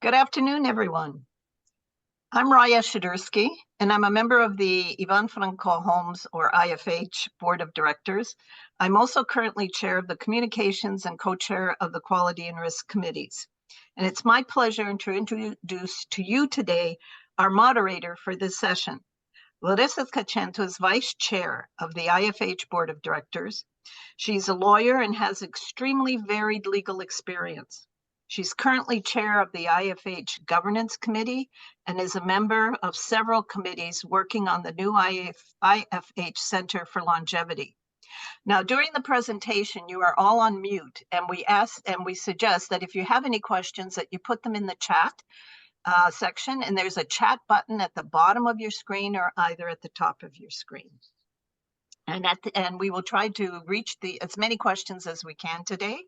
Good afternoon, everyone. I'm Raya Shadursky, and I'm a member of the Ivan Franko Homes, or IFH, Board of Directors. I'm also currently chair of the Communications and co-chair of the Quality and Risk Committees. And it's my pleasure to introduce to you today our moderator for this session. Larissa Tkachenko is vice chair of the IFH Board of Directors. She's a lawyer and has extremely varied legal experience. She's currently chair of the IFH Governance Committee and is a member of several committees working on the new IFH Center for Longevity. Now, during the presentation, you are all on mute, and we suggest that if you have any questions, that you put them in the chat section, and there's a chat button at the bottom of your screen or either at the top of your screen. And we will try to reach as many questions as we can today.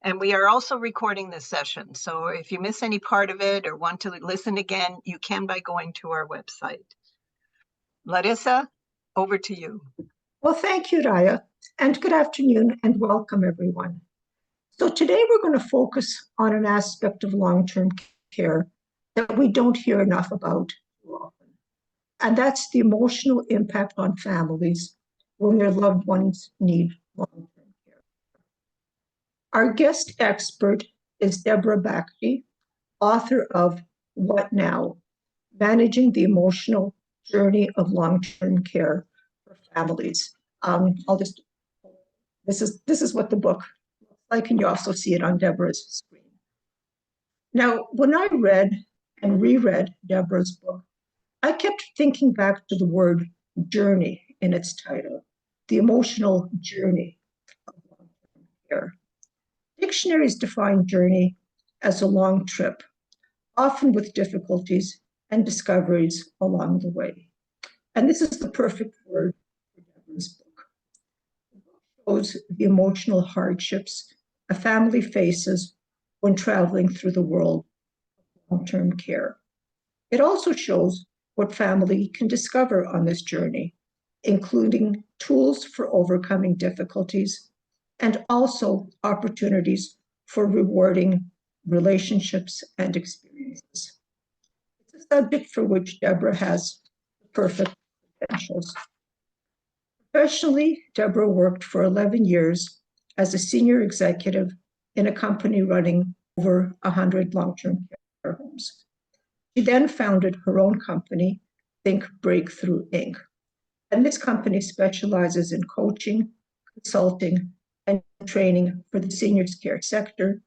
And we are also recording this session. So if you miss any part of it or want to listen again, you can by going to our website. Larissa, over to you. Well, thank you, Raya, and good afternoon and welcome, everyone. So today we're going to focus on an aspect of long-term care that we don't hear enough about too often, and that's the emotional impact on families when their loved ones need long-term care. Our guest expert is Deborah Bakti, author of What Now? Managing the Emotional Journey of Long-Term Care for Families. This is what the book looks like, and you also see it on Deborah's screen. Now, when I read and reread Deborah's book, I kept thinking back to the word journey in its title, the emotional journey of long-term care. Dictionaries define journey as a long trip, often with difficulties and discoveries along the way. And this is the perfect word for Deborah's book. The book shows the emotional hardships a family faces when traveling through the world of long-term care. It also shows what family can discover on this journey, including tools for overcoming difficulties and also opportunities for rewarding relationships and experiences. It's a subject for which Deborah has perfect credentials. Professionally, Deborah worked for 11 years as a senior executive in a company running over 100 long-term care homes. She then founded her own company, Think Breakthrough Inc. And this company specializes in coaching, consulting, and training for the seniors care sector,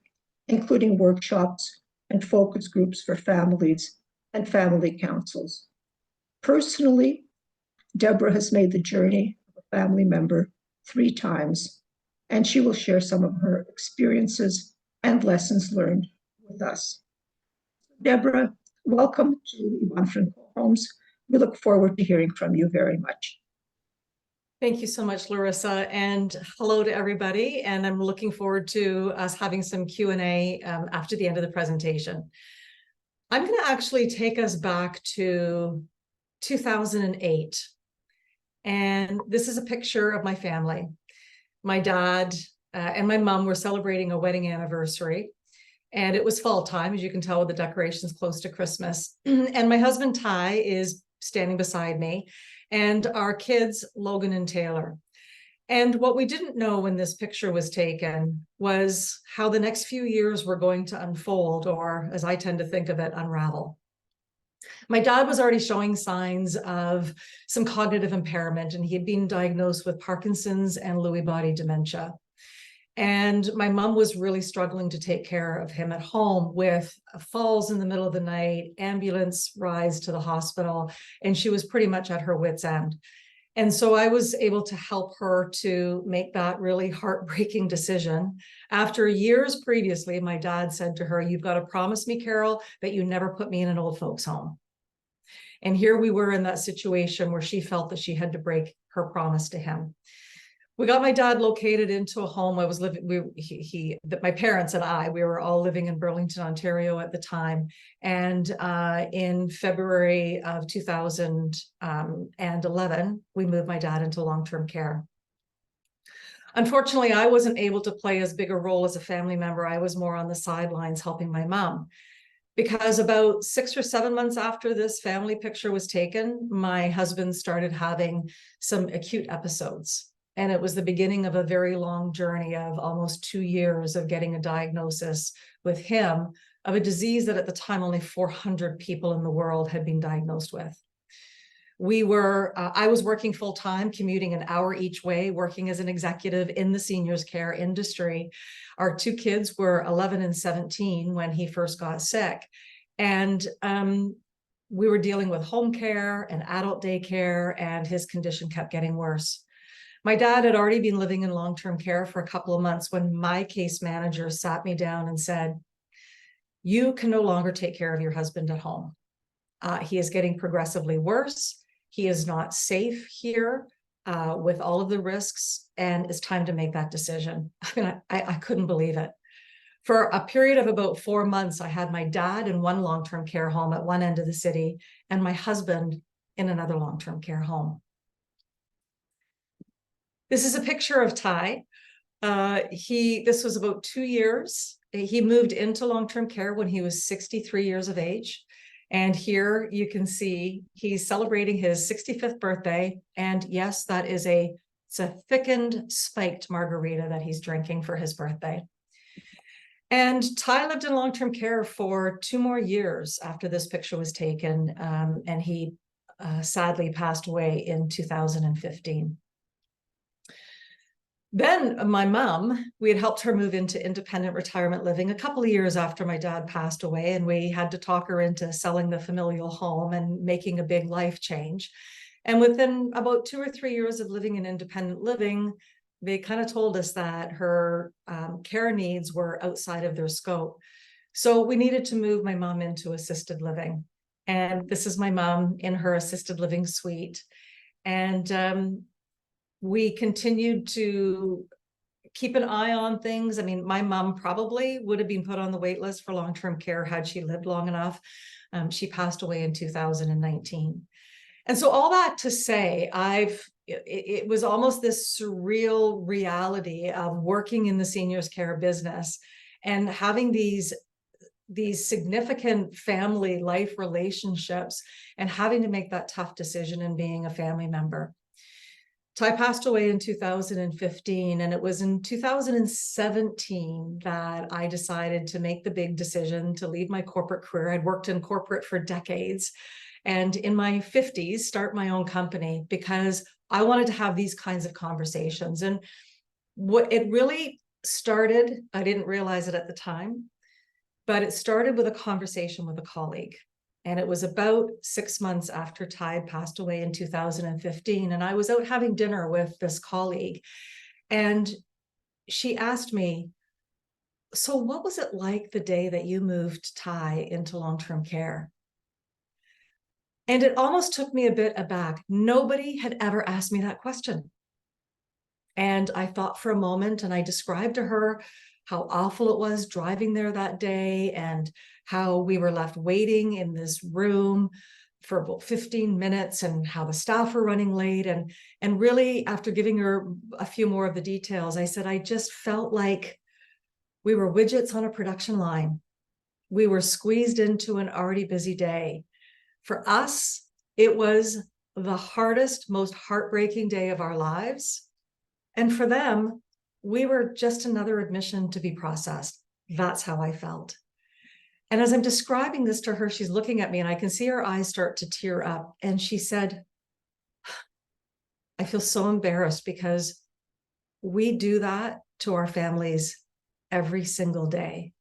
including workshops and focus groups for families and family councils. Personally, Deborah has made the journey of a family member 3 times, and she will share some of her experiences and lessons learned with us. Deborah, welcome to Ivan Franko Homes. We look forward to hearing from you very much. Thank you so much, Larissa, and hello to everybody. And I'm looking forward to us having some Q&A after the end of the presentation. I'm going to actually take us back to 2008. And this is a picture of my family. My dad and my mom were celebrating a wedding anniversary. And it was fall time, as you can tell with the decorations close to Christmas. And my husband, Ty, is standing beside me, and our kids, Logan and Taylor. And what we didn't know when this picture was taken was how the next few years were going to unfold, or as I tend to think of it, unravel. My dad was already showing signs of some cognitive impairment, and he had been diagnosed with Parkinson's and Lewy body dementia. And my mom was really struggling to take care of him at home with falls in the middle of the night, ambulance rides to the hospital, and she was pretty much at her wit's end. And so I was able to help her to make that really heartbreaking decision. After years previously, my dad said to her, "You've got to promise me, Carol, that you never put me in an old folks' home." And here we were in that situation where she felt that she had to break her promise to him. We got my dad located into a home. I was living, my parents and I, we were all living in Burlington, Ontario at the time. And in February of 2011, we moved my dad into long-term care. Unfortunately, I wasn't able to play as big a role as a family member. I was more on the sidelines helping my mom. Because about 6 or 7 months after this family picture was taken, my husband started having some acute episodes. And it was the beginning of a very long journey of almost 2 years of getting a diagnosis with him of a disease that at the time only 400 people in the world had been diagnosed with. I was working full time, commuting an hour each way, working as an executive in the seniors care industry. Our 2 kids were 11 and 17 when he first got sick. And we were dealing with home care and adult daycare, and his condition kept getting worse. My dad had already been living in long-term care for a couple of months when my case manager sat me down and said, "You can no longer take care of your husband at home. He is getting progressively worse. He is not safe here with all of the risks, and it's time to make that decision." I mean, I couldn't believe it. For a period of about 4 months, I had my dad in one long-term care home at one end of the city and my husband in another long-term care home. This is a picture of Ty. This was about 2 years. He moved into long-term care when he was 63 years of age. And here you can see he's celebrating his 65th birthday. And yes, that is it's a thickened, spiked margarita that he's drinking for his birthday. And Ty lived in long-term care for 2 more years after this picture was taken. And he sadly passed away in 2015. Then my mom, we had helped her move into independent retirement living a couple of years after my dad passed away, and we had to talk her into selling the familial home and making a big life change. And within about 2 or 3 years of living in independent living, they kind of told us that her care needs were outside of their scope. So we needed to move my mom into assisted living. And this is my mom in her assisted living suite. And we continued to keep an eye on things. I mean, my mom probably would have been put on the wait list for long-term care had she lived long enough. She passed away in 2019. And so all that to say, it was almost this surreal reality of working in the seniors care business and having these significant family life relationships and having to make that tough decision and being a family member. Ty passed away in 2015, and it was in 2017 that I decided to make the big decision to leave my corporate career. I'd worked in corporate for decades, and in my 50s, start my own company because I wanted to have these kinds of conversations. And what it really started, I didn't realize it at the time, but it started with a conversation with a colleague. And it was about 6 months after Ty passed away in 2015. And I was out having dinner with this colleague. And she asked me, "So what was it like the day that you moved Ty into long-term care?" And it almost took me a bit aback. Nobody had ever asked me that question. And I thought for a moment, and I described to her how awful it was driving there that day and how we were left waiting in this room for about 15 minutes and how the staff were running late. And really, after giving her a few more of the details, I said, I just felt like we were widgets on a production line. We were squeezed into an already busy day. For us, it was the hardest, most heartbreaking day of our lives. And for them, we were just another admission to be processed. That's how I felt. And as I'm describing this to her, she's looking at me and I can see her eyes start to tear up. And she said, "I feel so embarrassed because we do that to our families every single day.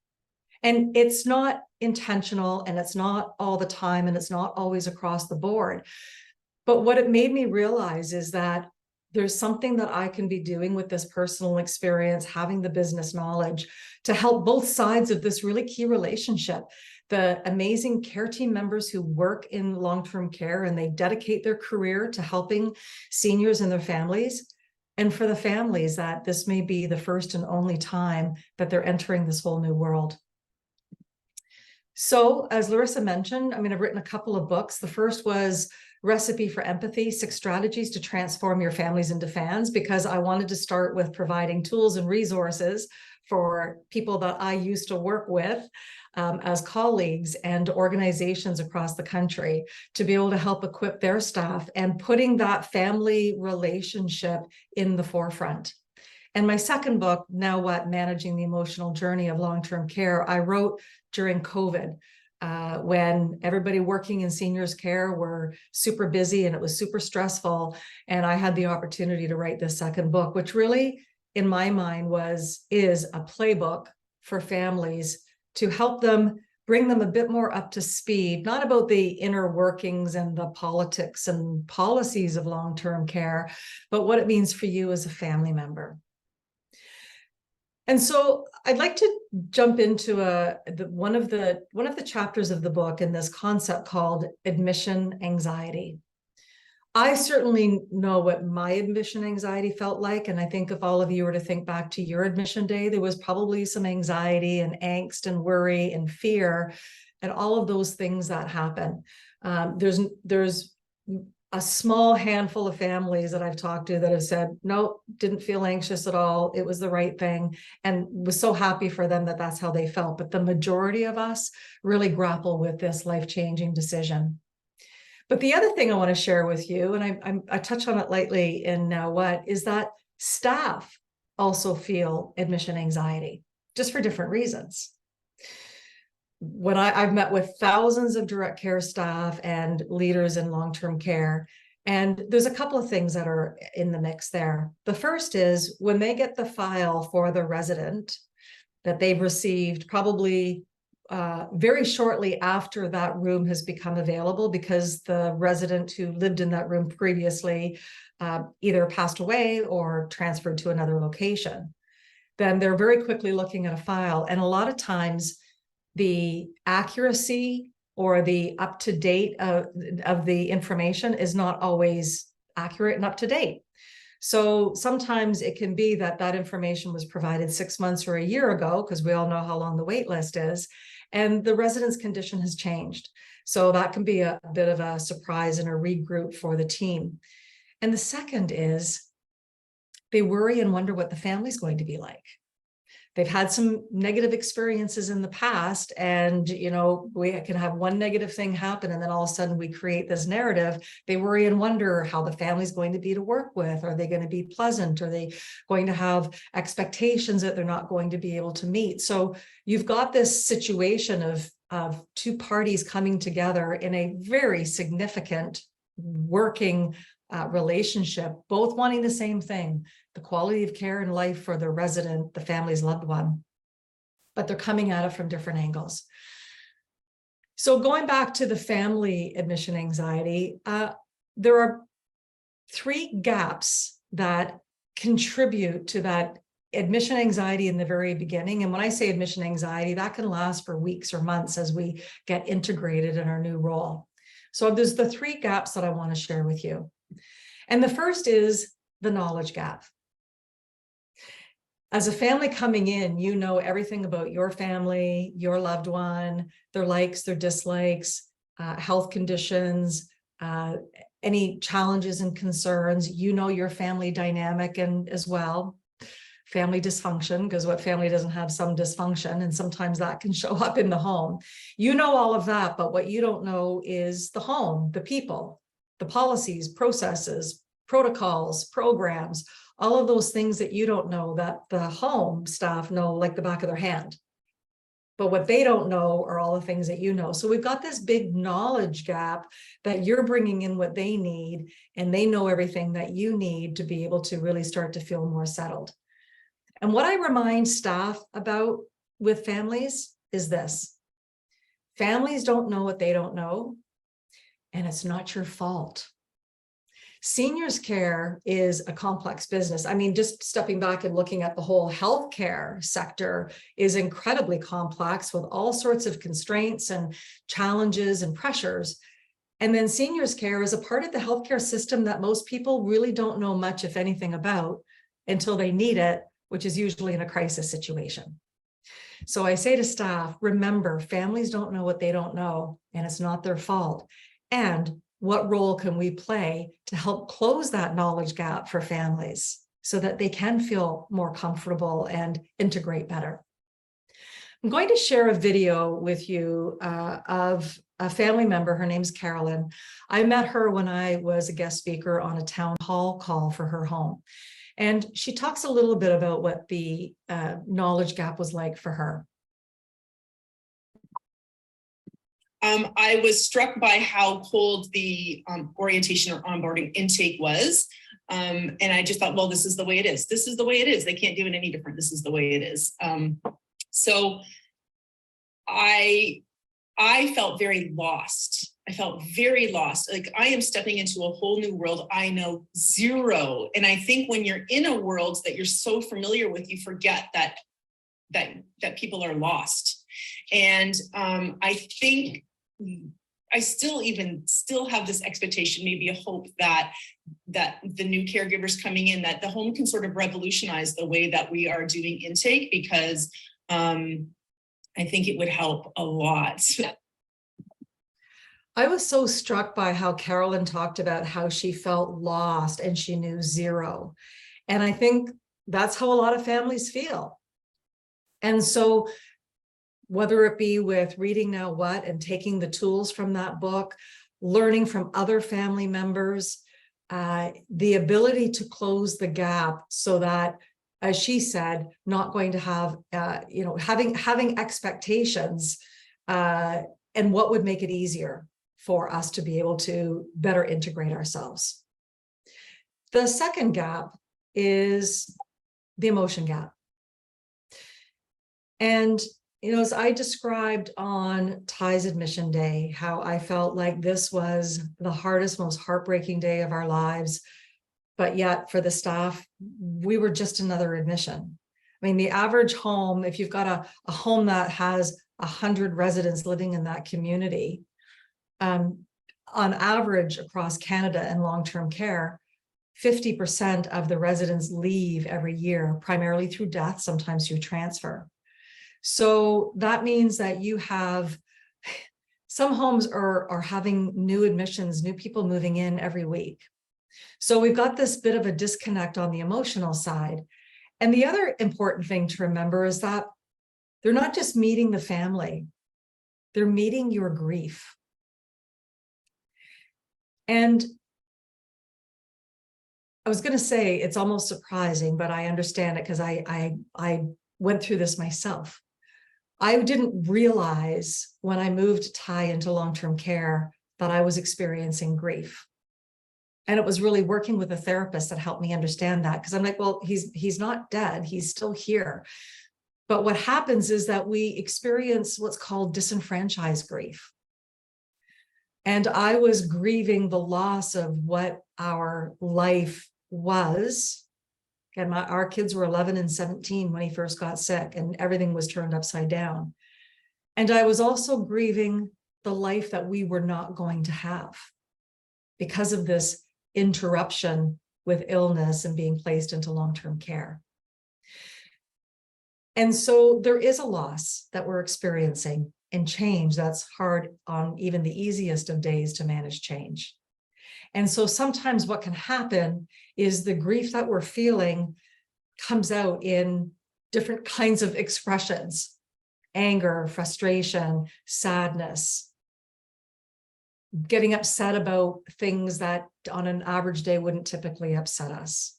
And it's not intentional and it's not all the time and it's not always across the board. But what it made me realize is that there's something that I can be doing with this personal experience, having the business knowledge to help both sides of this really key relationship. The amazing care team members who work in long-term care and they dedicate their career to helping seniors and their families. And for the families that this may be the first and only time that they're entering this whole new world. So as Larissa mentioned, I've written a couple of books. The first was Recipe for Empathy, 6 Strategies to Transform Your Families into Fans, because I wanted to start with providing tools and resources for people that I used to work with as colleagues and organizations across the country to be able to help equip their staff and putting that family relationship in the forefront. And my second book, Now What? Managing the Emotional Journey of Long-Term Care, I wrote during COVID, when everybody working in seniors care were super busy and it was super stressful. And I had the opportunity to write this second book, which really, in my mind, is a playbook for families to help them, bring them a bit more up to speed, not about the inner workings and the politics and policies of long-term care, but what it means for you as a family member. And so I'd like to jump into one of the chapters of the book in this concept called admission anxiety. I certainly know what my admission anxiety felt like. And I think if all of you were to think back to your admission day, there was probably some anxiety and angst and worry and fear and all of those things that happen. There's a small handful of families that I've talked to that have said, no, didn't feel anxious at all. It was the right thing, and was so happy for them that that's how they felt. But the majority of us really grapple with this life-changing decision. But the other thing I want to share with you, and I touch on it lightly in Now What, is that staff also feel admission anxiety, just for different reasons. When I've met with thousands of direct care staff and leaders in long-term care, and there's a couple of things that are in the mix there. The first is when they get the file for the resident that they've received probably very shortly after that room has become available, because the resident who lived in that room previously either passed away or transferred to another location, then they're very quickly looking at a file. And a lot of times the accuracy or the up-to-date of the information is not always accurate and up-to-date. So sometimes it can be that that information was provided 6 months or a year ago, because we all know how long the wait list is, and the resident's condition has changed. So that can be a bit of a surprise and a regroup for the team. And the second is they worry and wonder what the family's going to be like. They've had some negative experiences in the past, and we can have one negative thing happen, and then all of a sudden we create this narrative. They worry and wonder how the family's going to be to work with. Are they going to be pleasant? Are they going to have expectations that they're not going to be able to meet? So you've got this situation of two parties coming together in a very significant working relationship, both wanting the same thing, the quality of care and life for the resident, the family's loved one, but they're coming at it from different angles. So going back to the family admission anxiety, there are 3 gaps that contribute to that admission anxiety in the very beginning. And when I say admission anxiety, that can last for weeks or months as we get integrated in our new role. So there's the 3 gaps that I want to share with you. And the first is the knowledge gap. As a family coming in, you know everything about your family, your loved one, their likes, their dislikes, health conditions, any challenges and concerns. You know your family dynamic, and as well, family dysfunction, because what family doesn't have some dysfunction, and sometimes that can show up in the home. You know all of that, but what you don't know is the home, the people, the policies, processes, protocols, programs, all of those things that you don't know that the home staff know like the back of their hand. But what they don't know are all the things that you know. So we've got this big knowledge gap that you're bringing in what they need, and they know everything that you need to be able to really start to feel more settled. And what I remind staff about with families is this: families don't know what they don't know, and it's not your fault. Seniors care is a complex business. Just stepping back and looking at the whole healthcare sector is incredibly complex, with all sorts of constraints and challenges and pressures. And then seniors care is a part of the healthcare system that most people really don't know much, if anything, about until they need it, which is usually in a crisis situation. So I say to staff, remember, families don't know what they don't know, and it's not their fault. And what role can we play to help close that knowledge gap for families so that they can feel more comfortable and integrate better? I'm going to share a video with you of a family member. Her name's Carolyn. I met her when I was a guest speaker on a town hall call for her home. And she talks a little bit about what the knowledge gap was like for her. I was struck by how cold the orientation or onboarding intake was. And I just thought, well, this is the way it is. This is the way it is. They can't do it any different. This is the way it is. So I felt very lost. I felt very lost. Like I am stepping into a whole new world. I know zero. And I think when you're in a world that you're so familiar with, you forget that people are lost. And I think I still have this expectation, maybe a hope that the new caregivers coming in, that the home can sort of revolutionize the way that we are doing intake, because I think it would help a lot. I was so struck by how Carolyn talked about how she felt lost and she knew zero. And I think that's how a lot of families feel. And so whether it be with Reading Now What and taking the tools from that book, learning from other family members, the ability to close the gap so that, as she said, not going to have, having expectations and what would make it easier for us to be able to better integrate ourselves. The second gap is the emotion gap. And, as I described on Ty's admission day, how I felt like this was the hardest, most heartbreaking day of our lives. But yet for the staff, we were just another admission. I mean, the average home, if you've got a home that has 100 residents living in that community, on average across Canada and long-term care, 50% of the residents leave every year, primarily through death, sometimes through transfer. So that means that you have, some homes are having new admissions, new people moving in every week. So we've got this bit of a disconnect on the emotional side. And the other important thing to remember is that they're not just meeting the family, they're meeting your grief. And I was going to say it's almost surprising, but I understand it because I went through this myself. I didn't realize when I moved Ty into long-term care that I was experiencing grief. And it was really working with a therapist that helped me understand that, because I'm like, well, he's not dead, he's still here. But what happens is that we experience what's called disenfranchised grief. And I was grieving the loss of what our life was. Again, our kids were 11 and 17 when he first got sick, and everything was turned upside down. And I was also grieving the life that we were not going to have because of this interruption with illness and being placed into long-term care. And so there is a loss that we're experiencing, and change that's hard on even the easiest of days to manage change. And so sometimes what can happen is the grief that we're feeling comes out in different kinds of expressions: anger, frustration, sadness, getting upset about things that on an average day wouldn't typically upset us.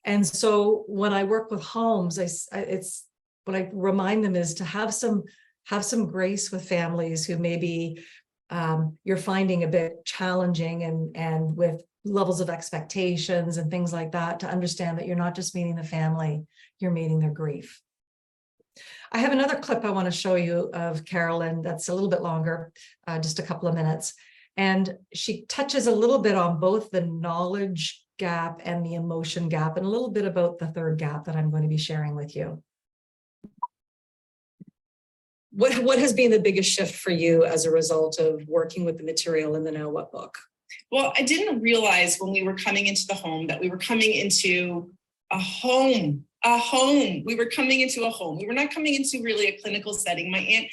And so when I work with homes, it's what I remind them is to have some grace with families who maybe you're finding a bit challenging and with levels of expectations and things like that, to understand that you're not just meeting the family, you're meeting their grief. I have another clip I want to show you of Carolyn that's a little bit longer, just a couple of minutes. And she touches a little bit on both the knowledge gap and the emotion gap, and a little bit about the third gap that I'm going to be sharing with you. What has been the biggest shift for you as a result of working with the material in the Now What book? Well, I didn't realize when we were coming into the home that we were coming into a home a home. We were coming into a home. We were not coming into really a clinical setting. My aunt,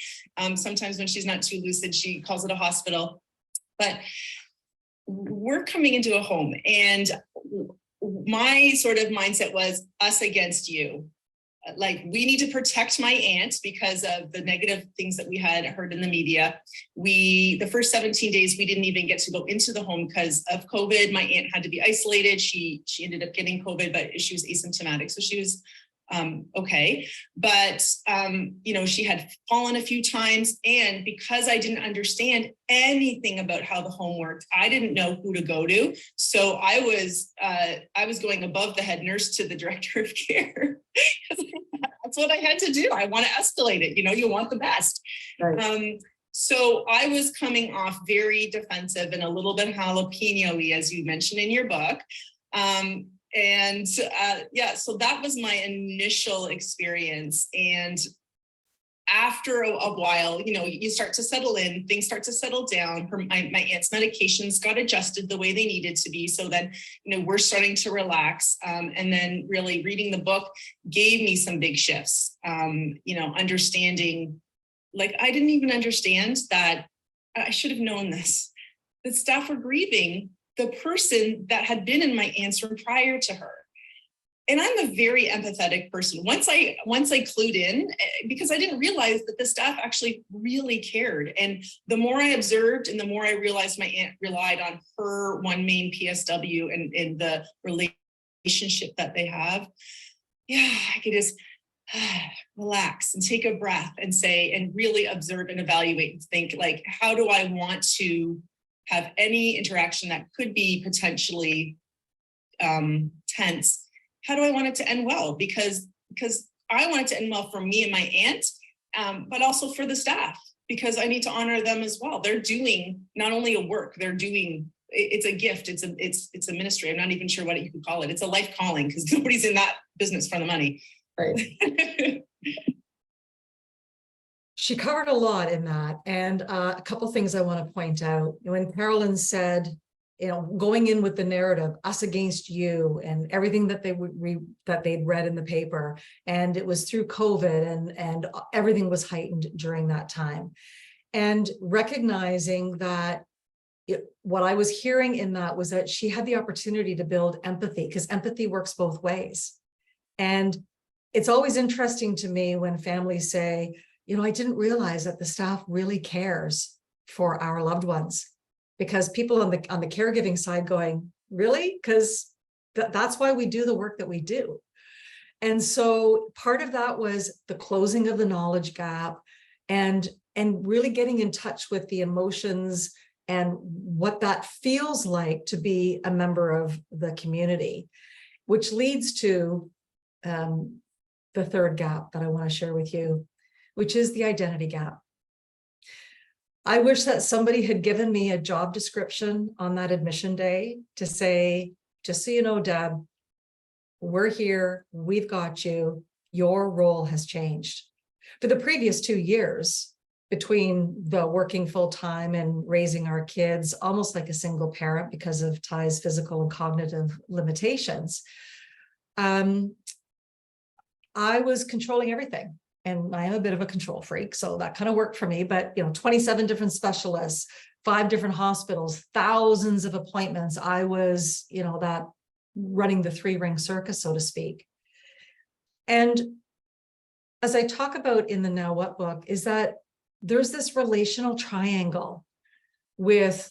sometimes when she's not too lucid, she calls it a hospital, but we're coming into a home. And my sort of mindset was us against you. Like, we need to protect my aunt because of the negative things that we had heard in the media. The first 17 days, we didn't even get to go into the home because of COVID. My aunt had to be isolated. She ended up getting COVID, but she was asymptomatic. So she was okay. But, she had fallen a few times. And because I didn't understand anything about how the home worked, I didn't know who to go to. So I was going above the head nurse to the director of care. That's what I had to do. I want to escalate it. You want the best. Right. So I was coming off very defensive and a little bit jalapeno-y, as you mentioned in your book. So that was my initial experience. And after a while, you start to settle in, things start to settle down. My aunt's medications got adjusted the way they needed to be. So then, we're starting to relax. And then really reading the book gave me some big shifts, understanding, like, I didn't even understand that. I should have known this, that staff were grieving the person that had been in my aunt's room prior to her. And I'm a very empathetic person. Once I clued in, because I didn't realize that the staff actually really cared. And the more I observed and the more I realized my aunt relied on her one main PSW and the relationship that they have, I could just relax and take a breath and say, and really observe and evaluate and think, like, how do I want to have any interaction that could be potentially tense? How do I want it to end well? Because I want it to end well for me and my aunt, but also for the staff, because I need to honor them as well. They're doing not only a work, it's a gift. It's a ministry. I'm not even sure what you could call it. It's a life calling, because nobody's in that business for the money. Right. She covered a lot in that. And a couple of things I want to point out. When Carolyn said, going in with the narrative, us against you, and everything that they'd read in the paper, and it was through COVID, and everything was heightened during that time. And recognizing that what I was hearing in that was that she had the opportunity to build empathy, because empathy works both ways. And it's always interesting to me when families say, I didn't realize that the staff really cares for our loved ones. Because people on the caregiving side going, really? Because that's why we do the work that we do. And so part of that was the closing of the knowledge gap, and really getting in touch with the emotions and what that feels like to be a member of the community, which leads to the third gap that I want to share with you, which is the identity gap. I wish that somebody had given me a job description on that admission day to say, just so you know, Deb, we're here, we've got you, your role has changed. For the previous 2 years, between the working full-time and raising our kids, almost like a single parent because of Ty's physical and cognitive limitations, I was controlling everything. And I am a bit of a control freak, so that kind of worked for me. But 27 different specialists, 5 different hospitals, thousands of appointments. I was, that running the 3-ring circus, so to speak. And as I talk about in the Now What book, is that there's this relational triangle with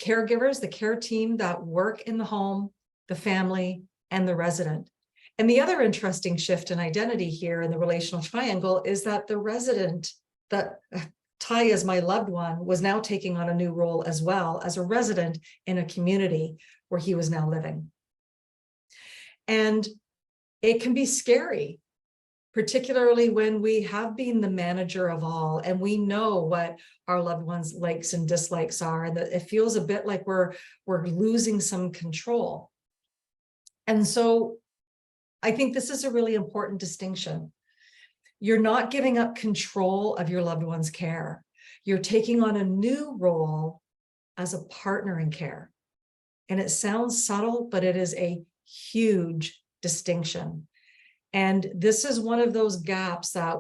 caregivers, the care team that work in the home, the family, and the resident. And the other interesting shift in identity here in the relational triangle is that the resident, that Ty as my loved one, was now taking on a new role as well as a resident in a community where he was now living. And it can be scary, particularly when we have been the manager of all and we know what our loved ones' likes and dislikes are, and that it feels a bit like we're losing some control. And so I think this is a really important distinction. You're not giving up control of your loved one's care. You're taking on a new role as a partner in care. And it sounds subtle, but it is a huge distinction. And this is one of those gaps that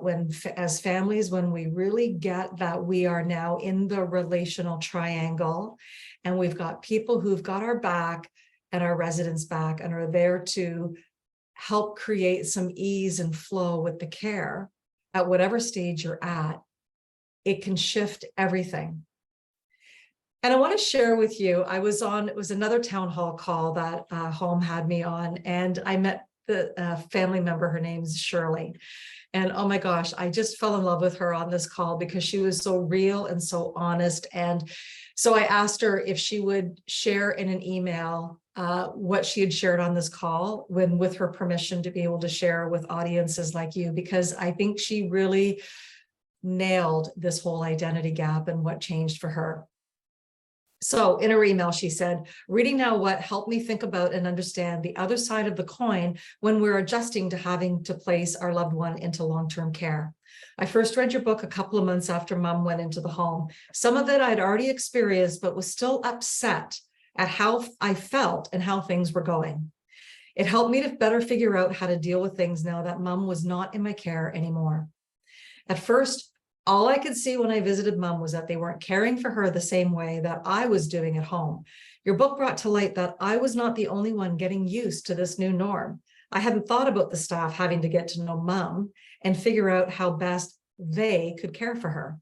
as families, when we really get that we are now in the relational triangle and we've got people who've got our back and our residents' back and are there to help create some ease and flow with the care at whatever stage you're at, it can shift everything. And I want to share with you, it was another town hall call that home had me on, and I met the family member. Her name's Shirley. And oh my gosh, I just fell in love with her on this call because she was so real and so honest. And so I asked her if she would share in an email what she had shared on this call, with her permission to be able to share with audiences like you, because I think she really nailed this whole identity gap and what changed for her. So in her email, she said, reading now what helped me think about and understand the other side of the coin when we're adjusting to having to place our loved one into long-term care. I first read your book a couple of months after Mom went into the home. Some of it I'd already experienced, but was still upset at how I felt and how things were going. It helped me to better figure out how to deal with things now that Mom was not in my care anymore. At first, all I could see when I visited Mom was that they weren't caring for her the same way that I was doing at home. Your book brought to light that I was not the only one getting used to this new norm. I hadn't thought about the staff having to get to know Mom and figure out how best they could care for her.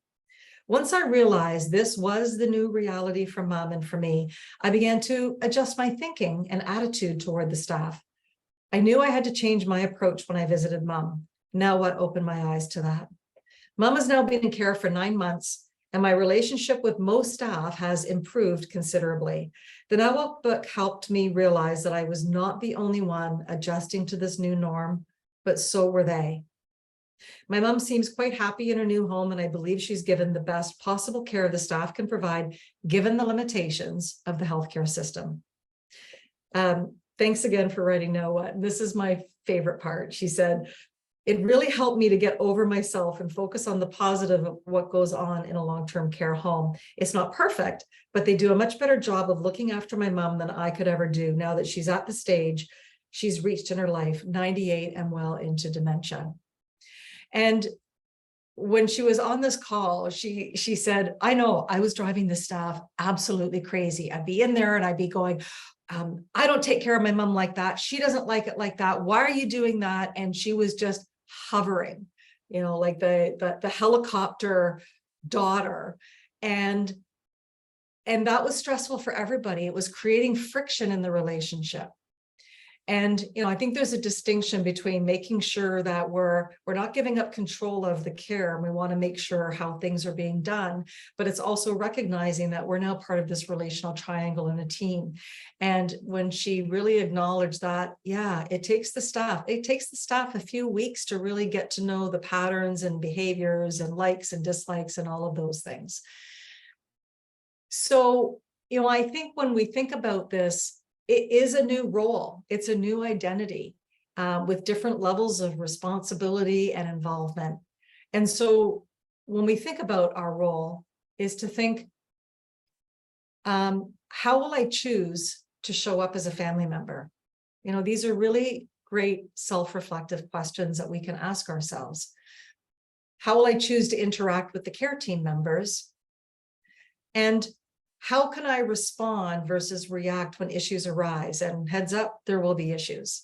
Once I realized this was the new reality for Mom and for me, I began to adjust my thinking and attitude toward the staff. I knew I had to change my approach when I visited Mom. Now what opened my eyes to that? Mom has now been in care for 9 months, and my relationship with most staff has improved considerably. The Now What book helped me realize that I was not the only one adjusting to this new norm, but so were they. My mom seems quite happy in her new home, and I believe she's given the best possible care the staff can provide, given the limitations of the healthcare system. Thanks again for writing Now What. This is my favorite part. She said, it really helped me to get over myself and focus on the positive of what goes on in a long-term care home. It's not perfect, but they do a much better job of looking after my mom than I could ever do now that she's at the stage she's reached in her life, 98 and well into dementia. And when she was on this call, she said, I know I was driving the staff absolutely crazy. I'd be in there and I'd be going, I don't take care of my mom like that. She doesn't like it like that. Why are you doing that? And she was just hovering, you know, like the helicopter daughter. And that was stressful for everybody. It was creating friction in the relationship. And, you know, I think there's a distinction between making sure that we're not giving up control of the care, and we want to make sure how things are being done, but it's also recognizing that we're now part of this relational triangle in a team. And when she really acknowledged that, yeah, it takes the staff a few weeks to really get to know the patterns and behaviors and likes and dislikes and all of those things. So, you know, I think when we think about this, it is a new role. It's a new identity with different levels of responsibility and involvement. And so when we think about our role is to think, how will I choose to show up as a family member? You know, these are really great self-reflective questions that we can ask ourselves. How will I choose to interact with the care team members? And how can I respond versus react when issues arise? And heads up, there will be issues.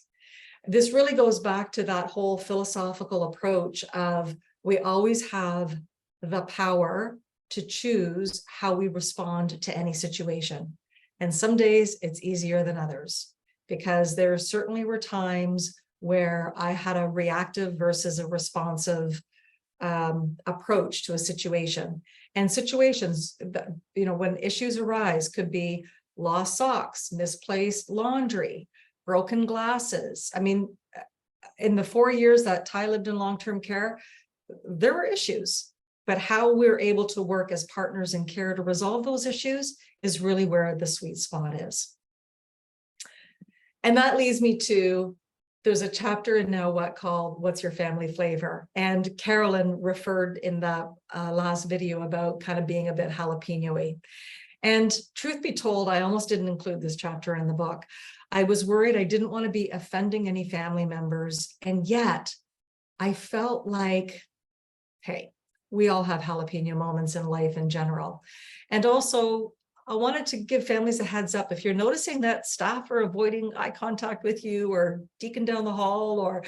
This really goes back to that whole philosophical approach of we always have the power to choose how we respond to any situation. And some days it's easier than others, because there certainly were times where I had a reactive versus a responsive approach to a situation. And situations that, you know, when issues arise could be lost socks, misplaced laundry, broken glasses. I mean, in the 4 years that Ty lived in long-term care, there were issues, but how we're able to work as partners in care to resolve those issues is really where the sweet spot is. And that leads me to, there's a chapter in Now What called What's Your Family Flavor? And Carolyn referred in that last video about kind of being a bit jalapeno-y. And truth be told, I almost didn't include this chapter in the book. I was worried I didn't want to be offending any family members. And yet I felt like, hey, we all have jalapeno moments in life in general. And also, I wanted to give families a heads up. If you're noticing that staff are avoiding eye contact with you or deacon down the hall or,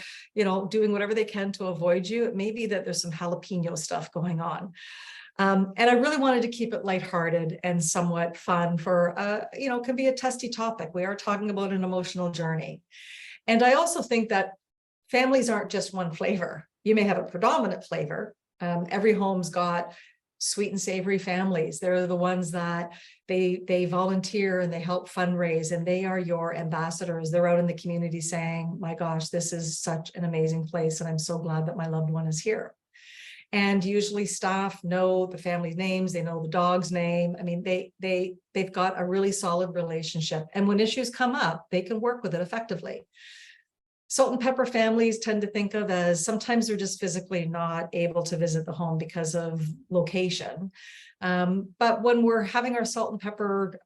doing whatever they can to avoid you, it may be that there's some jalapeno stuff going on. And I really wanted to keep it lighthearted and somewhat fun for, can be a testy topic. We are talking about an emotional journey. And I also think that families aren't just one flavor. You may have a predominant flavor. Every home's got sweet and savory families. They're the ones that they volunteer and they help fundraise, and they are your ambassadors. They're out in the community saying, my gosh, this is such an amazing place, and I'm so glad that my loved one is here. And usually staff know the family's names, they know the dog's name. I mean, they've got a really solid relationship. And when issues come up, they can work with it effectively. Salt and pepper families tend to think of as sometimes they're just physically not able to visit the home because of location. But when we're having our salt and pepper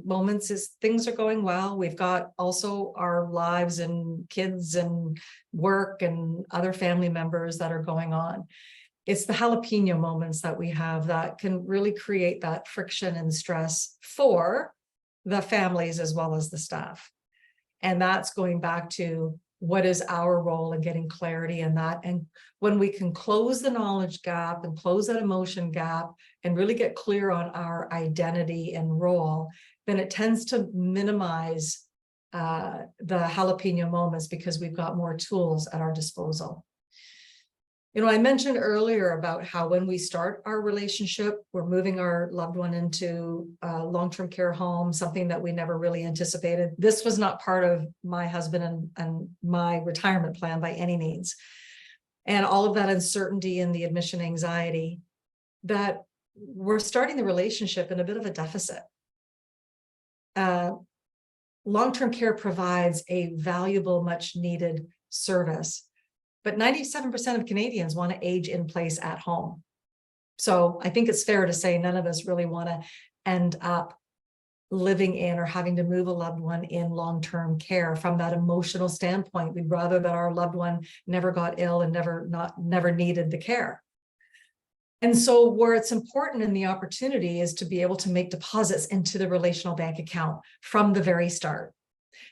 moments, things are going well. We've got also our lives and kids and work and other family members that are going on. It's the jalapeno moments that we have that can really create that friction and stress for the families as well as the staff. And that's going back to what is our role in getting clarity in that. And when we can close the knowledge gap and close that emotion gap and really get clear on our identity and role, then it tends to minimize the jalapeno moments because we've got more tools at our disposal. I mentioned earlier about how when we start our relationship, we're moving our loved one into a long-term care home, something that we never really anticipated. This was not part of my husband and my retirement plan by any means. And all of that uncertainty and the admission anxiety, that we're starting the relationship in a bit of a deficit. Long-term care provides a valuable, much needed service. But 97% of Canadians want to age in place at home. So I think it's fair to say none of us really want to end up living in or having to move a loved one in long-term care from that emotional standpoint. We'd rather that our loved one never got ill and never needed the care. And so where it's important in the opportunity is to be able to make deposits into the relational bank account from the very start.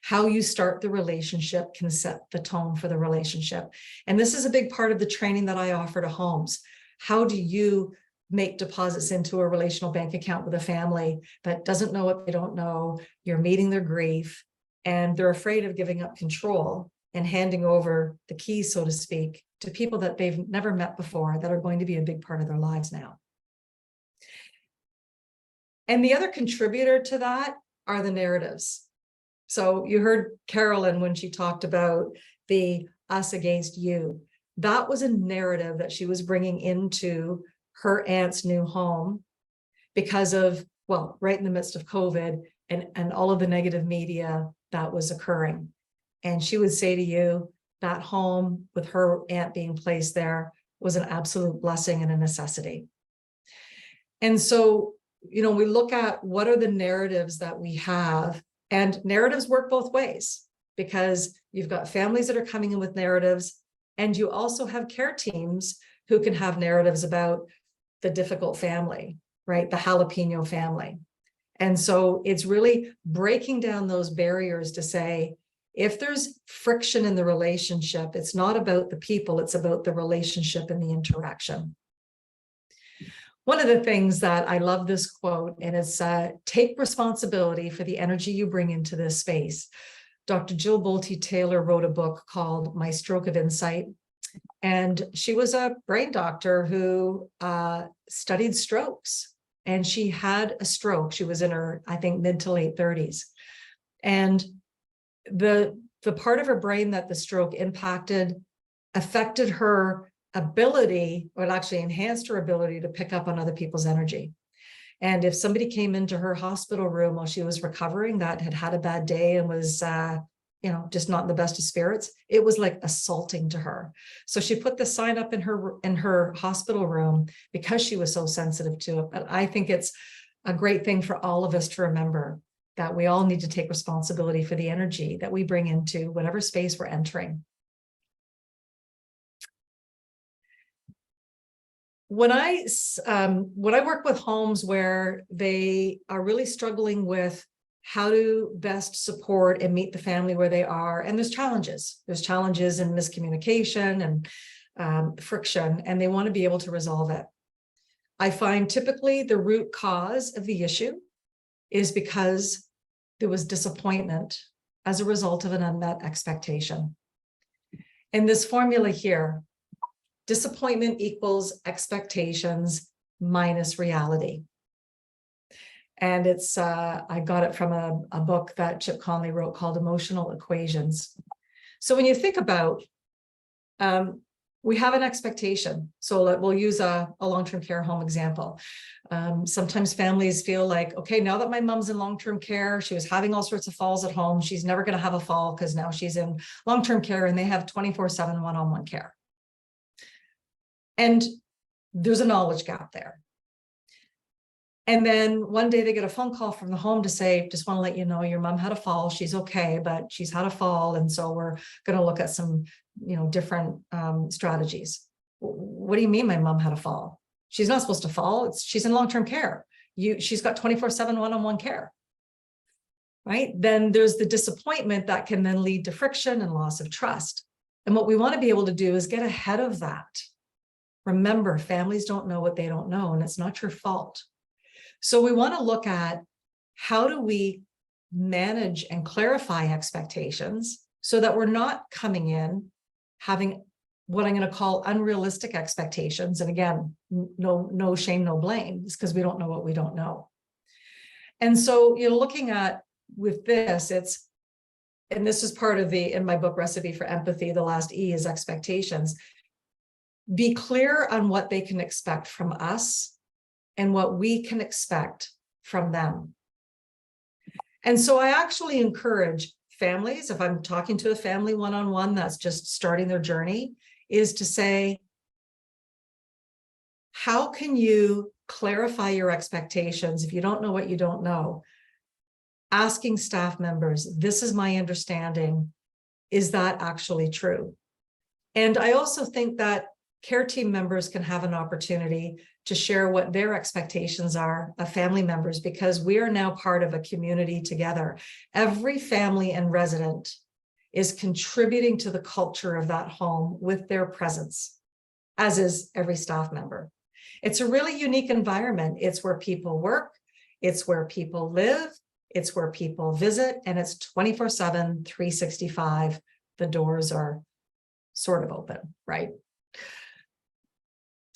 How you start the relationship can set the tone for the relationship. And this is a big part of the training that I offer to homes. How do you make deposits into a relational bank account with a family that doesn't know what they don't know? You're meeting their grief and they're afraid of giving up control and handing over the keys, so to speak, to people that they've never met before that are going to be a big part of their lives now. And the other contributor to that are the narratives. So you heard Carolyn when she talked about the us against you. That was a narrative that she was bringing into her aunt's new home because of, well, right in the midst of COVID and all of the negative media that was occurring. And she would say to you, that home with her aunt being placed there was an absolute blessing and a necessity. And so, we look at what are the narratives that we have. And narratives work both ways because you've got families that are coming in with narratives, and you also have care teams who can have narratives about the difficult family, right? The jalapeno family. And so it's really breaking down those barriers to say, if there's friction in the relationship, it's not about the people, it's about the relationship and the interaction. One of the things that I love this quote, and it's take responsibility for the energy you bring into this space. Dr. Jill Bolte Taylor wrote a book called My Stroke of Insight. And she was a brain doctor who studied strokes. And she had a stroke. She was in her, I think, mid to late 30s. And the part of her brain that the stroke impacted affected her ability, or it actually enhanced her ability to pick up on other people's energy. And if somebody came into her hospital room while she was recovering that had a bad day and was, just not in the best of spirits, it was like assaulting to her. So she put the sign up in her hospital room because she was so sensitive to it. But I think it's a great thing for all of us to remember that we all need to take responsibility for the energy that we bring into whatever space we're entering. When I work with homes where they are really struggling with how to best support and meet the family where they are, and there's challenges in miscommunication and friction, and they want to be able to resolve it. I find typically the root cause of the issue is because there was disappointment as a result of an unmet expectation. And this formula here, disappointment equals expectations minus reality. And it's, I got it from a book that Chip Conley wrote called Emotional Equations. So when you think about, we have an expectation. So we'll use a long-term care home example. Sometimes families feel like, okay, now that my mom's in long-term care, she was having all sorts of falls at home. She's never going to have a fall because now she's in long-term care and they have 24/7 one-on-one care. And there's a knowledge gap there. And then one day they get a phone call from the home to say, just want to let you know your mom had a fall. She's okay, but she's had a fall. And so we're going to look at some, different strategies. What do you mean my mom had a fall? She's not supposed to fall. She's in long-term care. She's got 24/7 one-on-one care. Right? Then there's the disappointment that can then lead to friction and loss of trust. And what we want to be able to do is get ahead of that. Remember, families don't know what they don't know, and it's not your fault. So we want to look at how do we manage and clarify expectations so that we're not coming in having what I'm going to call unrealistic expectations. And again, no shame, no blame. It's because we don't know what we don't know. And so, looking at with this, and this is part of in my book, Recipe for Empathy, the last E is expectations. Be clear on what they can expect from us and what we can expect from them. And so I actually encourage families, if I'm talking to a family one-on-one that's just starting their journey, is to say, how can you clarify your expectations if you don't know what you don't know? Asking staff members, this is my understanding. Is that actually true? And I also think that care team members can have an opportunity to share what their expectations are of family members, because we are now part of a community together. Every family and resident is contributing to the culture of that home with their presence, as is every staff member. It's a really unique environment. It's where people work, it's where people live, it's where people visit, and it's 24/7, 365. The doors are sort of open, right?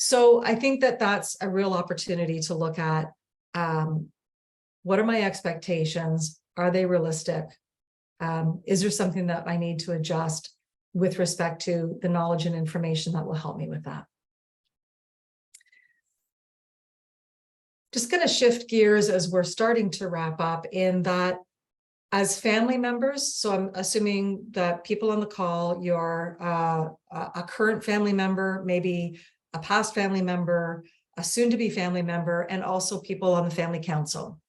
So I think that that's a real opportunity to look at what are my expectations? Are they realistic? Is there something that I need to adjust with respect to the knowledge and information that will help me with that? Just going to shift gears as we're starting to wrap up in that as family members. So I'm assuming that people on the call, you're a current family member, maybe a past family member, a soon-to-be family member, and also people on the family council.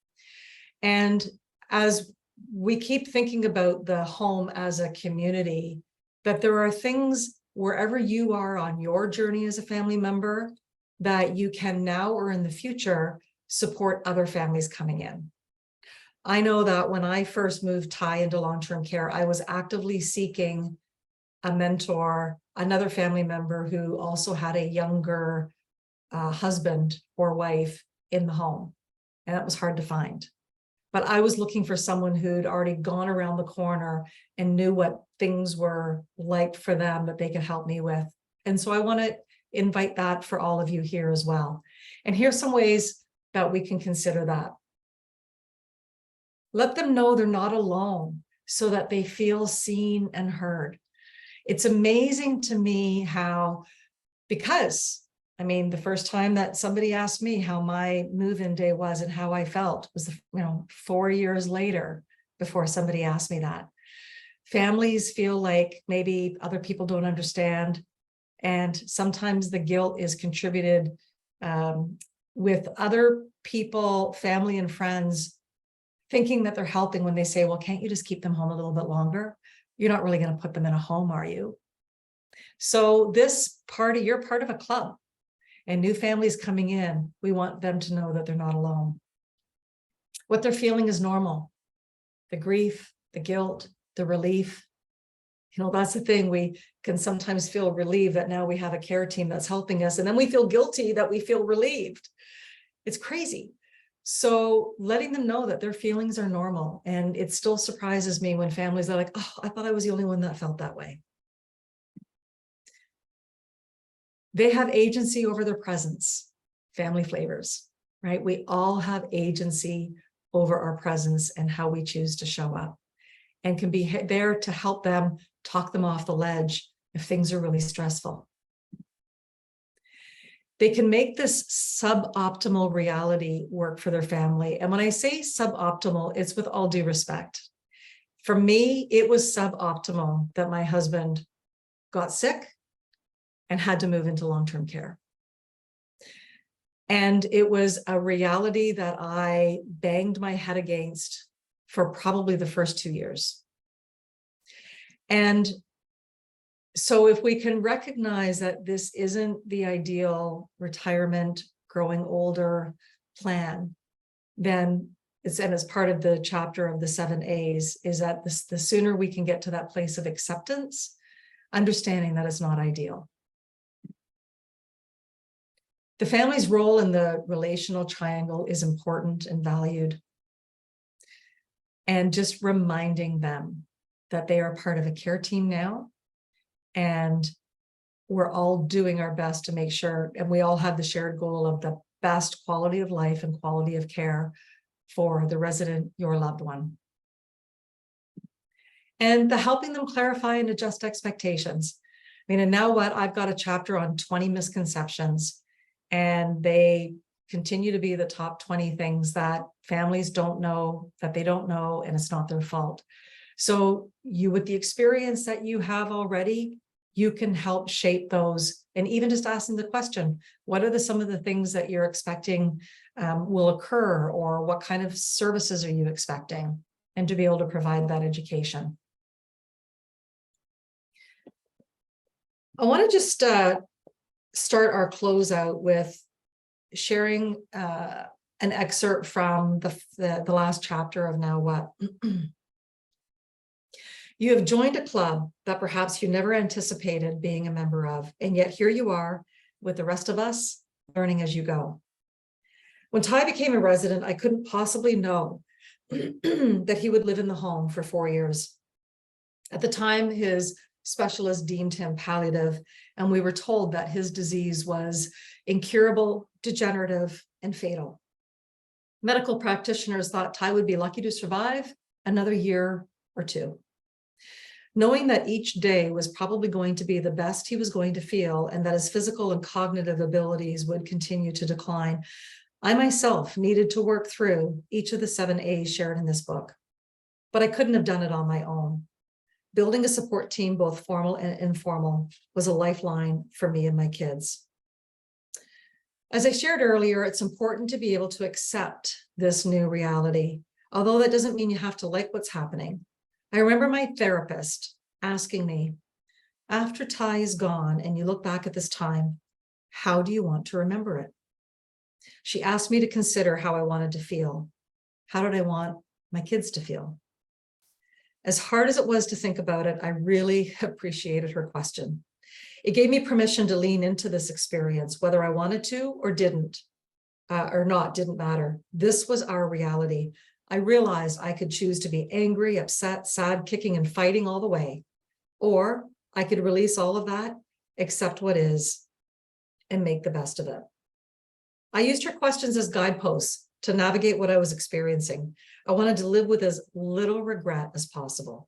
And as we keep thinking about the home as a community, that there are things wherever you are on your journey as a family member that you can now or in the future support other families coming in. I know that when I first moved Ty into long-term care, I was actively seeking a mentor, another family member who also had a younger husband or wife in the home. And that was hard to find. But I was looking for someone who'd already gone around the corner and knew what things were like for them that they could help me with. And so I want to invite that for all of you here as well. And here's some ways that we can consider that. Let them know they're not alone so that they feel seen and heard. It's amazing to me how, because the first time that somebody asked me how my move-in day was and how I felt was, 4 years later before somebody asked me that. Families feel like maybe other people don't understand. And sometimes the guilt is contributed with other people, family and friends, thinking that they're helping when they say, well, can't you just keep them home a little bit longer? You're not really going to put them in a home, are you? So this party, you're part of a club, and new families coming in, we want them to know that they're not alone. What they're feeling is normal. The grief, the guilt, the relief. You know, that's the thing. We can sometimes feel relieved that now we have a care team that's helping us, and then we feel guilty that we feel relieved. It's crazy. So letting them know that their feelings are normal. And it still surprises me when families are like, oh, I thought I was the only one that felt that way. They have agency over their presence, family flavors, right? We all have agency over our presence and how we choose to show up, and can be there to help them, talk them off the ledge if things are really stressful. They can make this suboptimal reality work for their family. And when I say suboptimal, it's with all due respect. For me, it was suboptimal that my husband got sick and had to move into long-term care. And it was a reality that I banged my head against for probably the first 2 years. And so if we can recognize that this isn't the ideal retirement, growing older plan, then it's, and as part of the chapter of the 7 A's, is that the sooner we can get to that place of acceptance, understanding that it's not ideal. The family's role in the relational triangle is important and valued. And just reminding them that they are part of a care team now, and we're all doing our best to make sure, and we all have the shared goal of the best quality of life and quality of care for the resident, your loved one. And the helping them clarify and adjust expectations. I mean, and now what? I've got a chapter on 20 misconceptions, and they continue to be the top 20 things that families don't know, that they don't know, and it's not their fault. So you, with the experience that you have already, you can help shape those. And even just asking the question, what are some of the things that you're expecting will occur, or what kind of services are you expecting? And to be able to provide that education. I want to just start our closeout with sharing an excerpt from the last chapter of Now What? You have joined a club that perhaps you never anticipated being a member of, and yet here you are with the rest of us, learning as you go. When Ty became a resident, I couldn't possibly know that he would live in the home for 4 years. At the time, his specialist deemed him palliative, and we were told that his disease was incurable, degenerative, and fatal. Medical practitioners thought Ty would be lucky to survive another year or two. Knowing that each day was probably going to be the best he was going to feel, and that his physical and cognitive abilities would continue to decline, I myself needed to work through each of the 7 A's shared in this book. But I couldn't have done it on my own. Building a support team, both formal and informal, was a lifeline for me and my kids. As I shared earlier, it's important to be able to accept this new reality, although that doesn't mean you have to like what's happening. I remember my therapist asking me, after Ty is gone and you look back at this time, how do you want to remember it? She asked me to consider how I wanted to feel. How did I want my kids to feel? As hard as it was to think about it, I really appreciated her question. It gave me permission to lean into this experience, whether I wanted to or didn't, or not, didn't matter. This was our reality. I realized I could choose to be angry, upset, sad, kicking and fighting all the way, or I could release all of that, accept what is, and make the best of it. I used her questions as guideposts to navigate what I was experiencing. I wanted to live with as little regret as possible.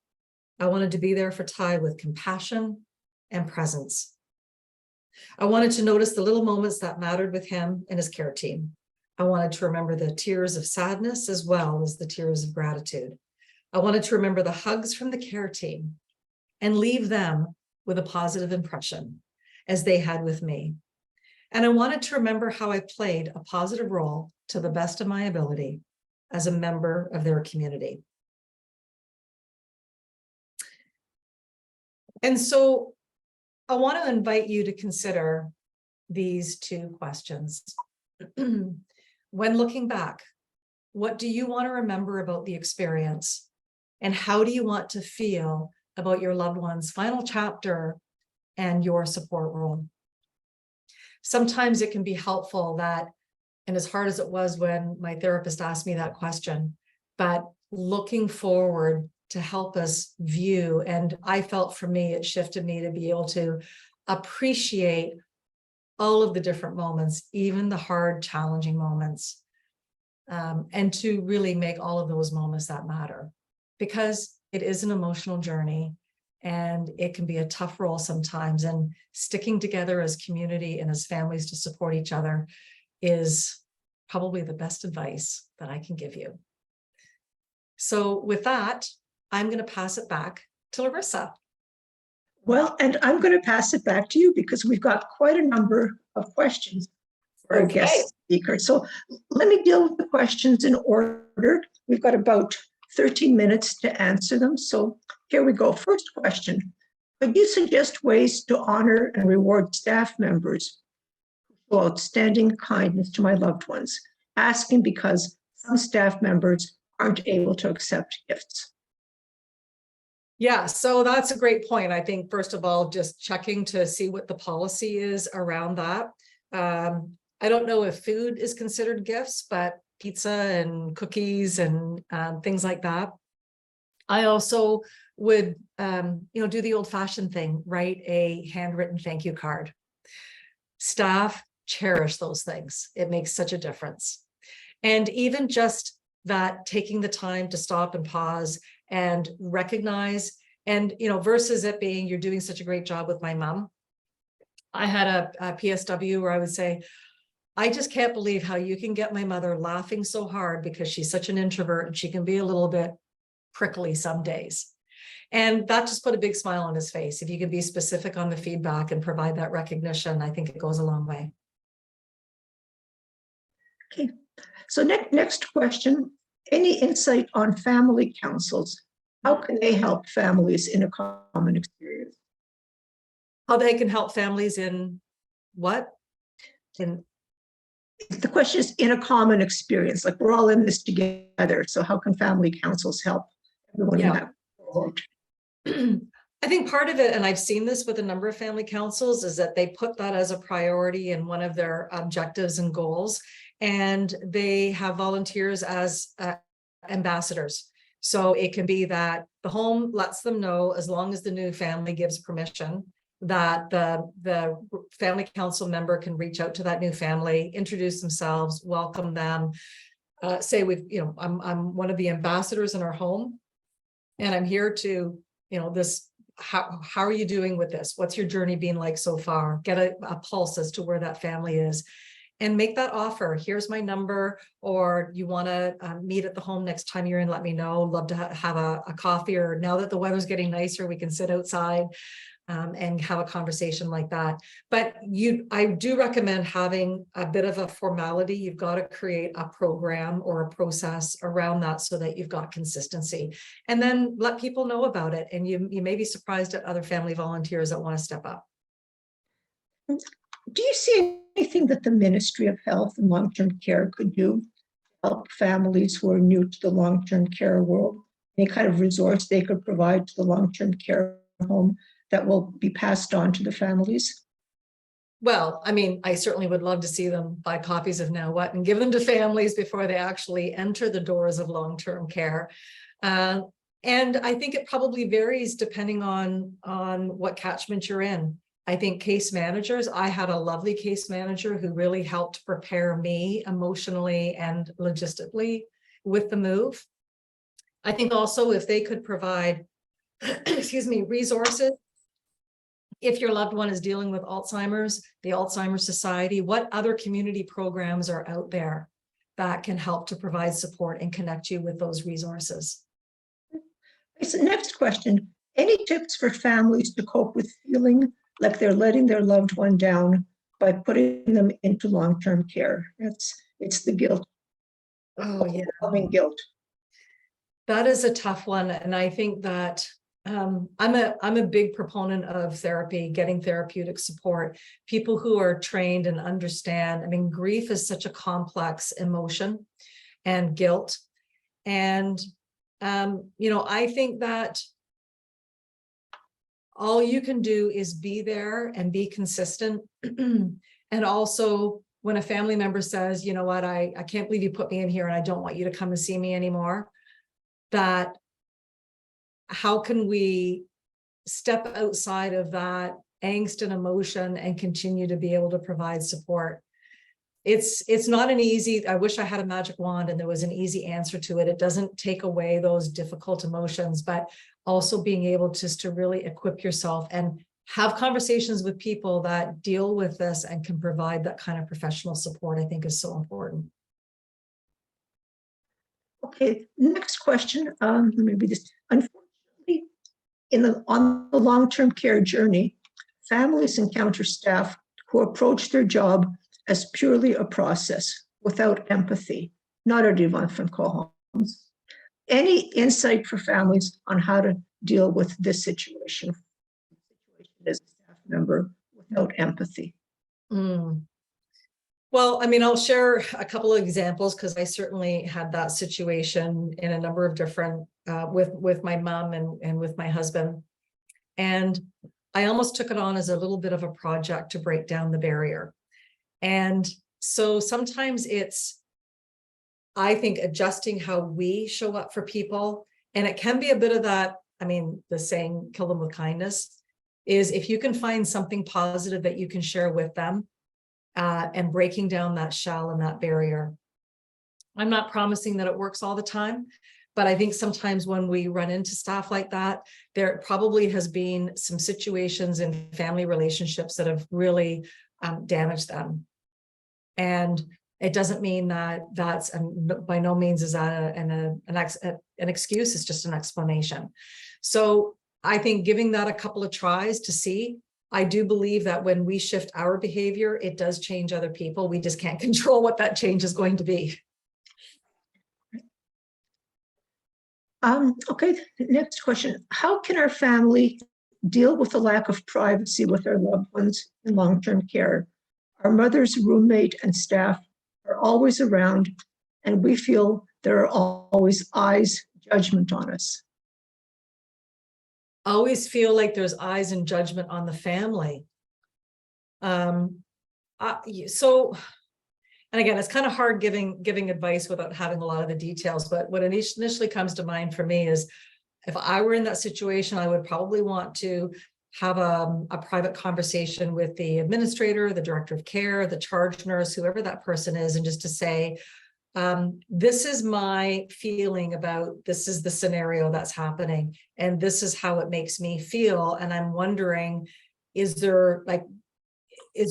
I wanted to be there for Ty with compassion and presence. I wanted to notice the little moments that mattered with him and his care team. I wanted to remember the tears of sadness as well as the tears of gratitude. I wanted to remember the hugs from the care team and leave them with a positive impression as they had with me. And I wanted to remember how I played a positive role to the best of my ability as a member of their community. And so I want to invite you to consider these two questions. When looking back, what do you want to remember about the experience? And how do you want to feel about your loved one's final chapter and your support role? Sometimes it can be helpful that, and as hard as it was when my therapist asked me that question, but looking forward to help us view, and I felt for me, it shifted me to be able to appreciate all of the different moments, even the hard, challenging moments, and to really make all of those moments that matter, because it is an emotional journey and it can be a tough role sometimes, and sticking together as community and as families to support each other is probably the best advice that I can give you. So with that, I'm going to pass it back to Larissa. Well, and I'm going to pass it back to you because we've got quite a number of questions for our guest speaker. So let me deal with the questions in order. We've got about 13 minutes to answer them. So here we go. First question. Could you suggest ways to honor and reward staff members who show outstanding kindness to my loved ones? Asking because some staff members aren't able to accept gifts. Yeah, so that's a great point. I think, first of all, just checking to see what the policy is around that. I don't know if food is considered gifts, but pizza and cookies and things like that. I also would, do the old-fashioned thing, write a handwritten thank you card. Staff cherish those things. It makes such a difference. And even just that, taking the time to stop and pause and recognize, and versus it being, you're doing such a great job with my mom. I had a PSW where I would say, I just can't believe how you can get my mother laughing so hard because she's such an introvert and she can be a little bit prickly some days. And that just put a big smile on his face. If you can be specific on the feedback and provide that recognition, I think it goes a long way. Okay, so next question. Any insight on family councils? How can they help families in a common experience? How they can help families in what? The question is in a common experience, like we're all in this together. So how can family councils help everyone in that cohort? I think part of it, and I've seen this with a number of family councils, is that they put that as a priority in one of their objectives and goals, and they have volunteers as ambassadors. So it can be that the home lets them know, as long as the new family gives permission, that the family council member can reach out to that new family, introduce themselves, welcome them, say I'm one of the ambassadors in our home, and I'm here to, how are you doing with this? What's your journey been like so far? Get a pulse as to where that family is, and make that offer. Here's my number, or you want to meet at the home next time you're in, let me know. Love to have a coffee, or now that the weather's getting nicer, we can sit outside and have a conversation like that. But I do recommend having a bit of a formality. You've got to create a program or a process around that so that you've got consistency, and then let people know about it. And you may be surprised at other family volunteers that want to step up. Do you see anything that the Ministry of Health and Long-Term Care could do to help families who are new to the long-term care world? Any kind of resource they could provide to the long-term care home that will be passed on to the families? Well, I mean, I certainly would love to see them buy copies of Now What and give them to families before they actually enter the doors of long-term care. And I think it probably varies depending on what catchment you're in. I think case managers, I had a lovely case manager who really helped prepare me emotionally and logistically with the move. I think also if they could provide, resources. If your loved one is dealing with Alzheimer's, the Alzheimer's Society, what other community programs are out there that can help to provide support and connect you with those resources? So next question, any tips for families to cope with feeling like they're letting their loved one down by putting them into long-term care? It's the guilt. Oh, yeah. overwhelming guilt. That is a tough one. And I think that I'm a big proponent of therapy, getting therapeutic support, people who are trained and understand. I mean, grief is such a complex emotion and guilt. And, I think that all you can do is be there and be consistent. And also when a family member says, you know what, I can't believe you put me in here and I don't want you to come and see me anymore, that how can we step outside of that angst and emotion and continue to be able to provide support? It's not an easy, I wish I had a magic wand and there was an easy answer to it. It doesn't take away those difficult emotions, but also being able just to really equip yourself and have conversations with people that deal with this and can provide that kind of professional support, I think is so important. Okay, next question. Maybe this. Unfortunately, on the long-term care journey, families encounter staff who approach their job as purely a process without empathy, not at Yvonne Franco Homes. Any insight for families on how to deal with this situation as a staff member without empathy? Well, I mean, I'll share a couple of examples because I certainly had that situation in a number of different, with my mom and with my husband. And I almost took it on as a little bit of a project to break down the barrier. And so sometimes it's, I think, adjusting how we show up for people. And it can be a bit of that, I mean, the saying, kill them with kindness, is if you can find something positive that you can share with them, and breaking down that shell and that barrier. I'm not promising that it works all the time, but I think sometimes when we run into staff like that, there probably has been some situations in family relationships that have really damaged them. And it doesn't mean that that's by no means is that an excuse, it's just an explanation. So I think giving that a couple of tries to see, I do believe that when we shift our behavior, it does change other people. We just can't control what that change is going to be. Okay, next question. How can our family deal with the lack of privacy with our loved ones in long-term care? Our mother's roommate and staff are always around, and we feel there are always eyes, judgment on us. Always feel like there's eyes and judgment on the family. And again, it's kind of hard giving advice without having a lot of the details, but what initially comes to mind for me is if I were in that situation, I would probably want to have a private conversation with the administrator, the director of care, the charge nurse, whoever that person is, and just to say, this is my feeling about, this is the scenario that's happening, and this is how it makes me feel. And I'm wondering, is there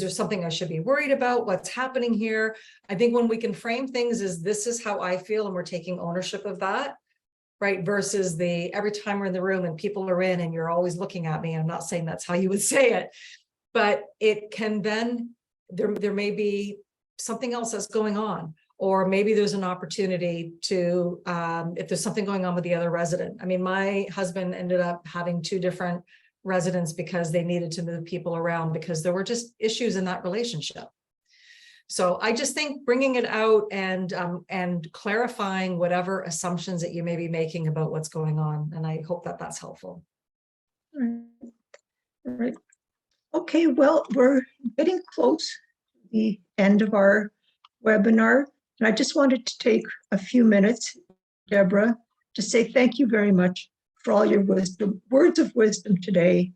something I should be worried about? What's happening here? I think when we can frame things as this is how I feel, and we're taking ownership of that, right? Versus every time we're in the room and people are in and you're always looking at me. I'm not saying that's how you would say it, but it can then, there may be something else that's going on. Or maybe there's an opportunity to, if there's something going on with the other resident. I mean, my husband ended up having 2 different residents because they needed to move people around because there were just issues in that relationship. So I just think bringing it out and clarifying whatever assumptions that you may be making about what's going on. And I hope that that's helpful. All right. Okay, well, we're getting close to the end of our webinar. And I just wanted to take a few minutes, Deborah, to say thank you very much for all your wisdom, words of wisdom today,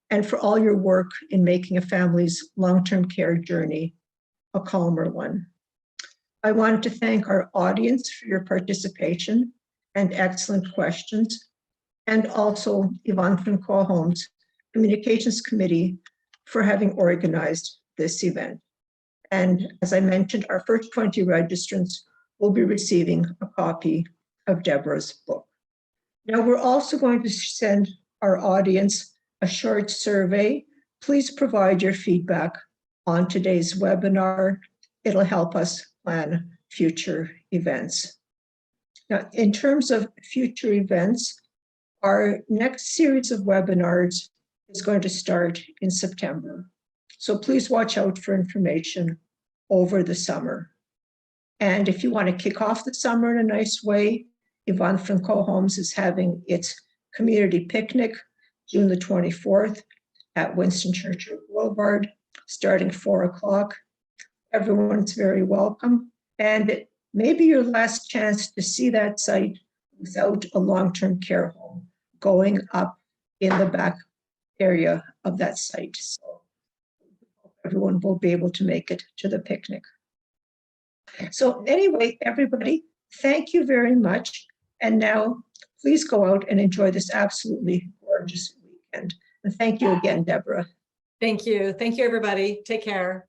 and for all your work in making a family's long-term care journey a calmer one. I wanted to thank our audience for your participation and excellent questions, and also Yvonne Franco Homes Communications Committee for having organized this event. And as I mentioned, our first 20 registrants will be receiving a copy of Deborah's book. Now, we're also going to send our audience a short survey. Please provide your feedback on today's webinar. It'll help us plan future events. Now, in terms of future events, our next series of webinars is going to start in September. So please watch out for information over the summer. And if you want to kick off the summer in a nice way, Yvonne Franco Homes is having its community picnic June the 24th at Winston Churchill Boulevard, starting 4 o'clock. Everyone's very welcome. And it may be your last chance to see that site without a long-term care home going up in the back area of that site. So everyone will be able to make it to the picnic. So anyway, everybody, thank you very much. And now please go out and enjoy this absolutely gorgeous weekend. And thank you again, Deborah. Thank you. Thank you, everybody. Take care.